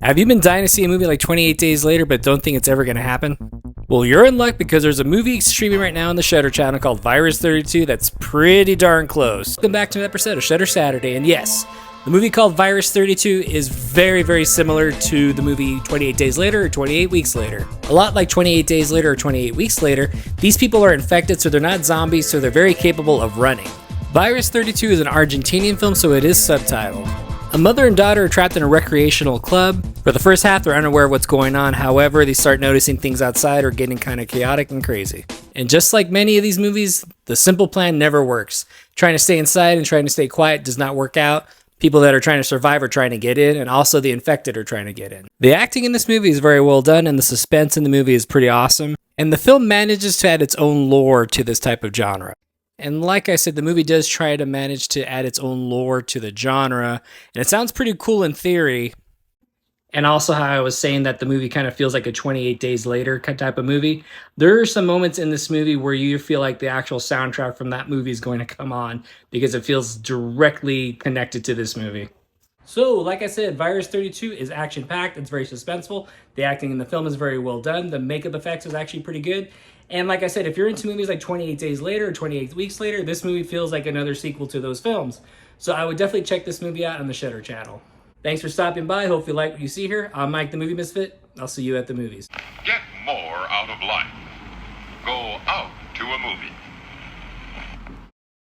Have you been dying to see a movie like 28 Days Later but don't think it's ever going to happen? Well, you're in luck because there's a movie streaming right now on the Shudder channel called Virus 32 that's pretty darn close. Welcome back to another episode of Shudder Saturday, and yes, the movie called Virus 32 is very, very similar to the movie 28 Days Later or 28 Weeks Later. A lot like 28 Days Later or 28 Weeks Later, these people are infected, so they're not zombies, so they're very capable of running. Virus 32 is an Argentinian film, so it is subtitled. A mother and daughter are trapped in a recreational club. For the first half, they're unaware of what's going on. However, they start noticing things outside are getting kind of chaotic and crazy. And just like many of these movies, the simple plan never works. Trying to stay inside and trying to stay quiet does not work out. People that are trying to survive are trying to get in, and also the infected are trying to get in. The acting in this movie is very well done, and the suspense in the movie is pretty awesome. And the film manages to add its own lore to this type of genre. And like I said, the movie does try to manage to add its own lore to the genre. And it sounds pretty cool in theory. And also how I was saying that the movie kind of feels like a 28 Days Later type of movie. There are some moments in this movie where you feel like the actual soundtrack from that movie is going to come on because it feels directly connected to this movie. So, like I said, Virus 32 is action-packed. It's very suspenseful. The acting in the film is very well done. The makeup effects is actually pretty good. And like I said, if you're into movies like 28 Days Later or 28 Weeks Later, this movie feels like another sequel to those films. So I would definitely check this movie out on the Shudder channel. Thanks for stopping by. Hope you like what you see here. I'm Mike the Movie Misfit. I'll see you at the movies. Get more out of life. Go out to a movie.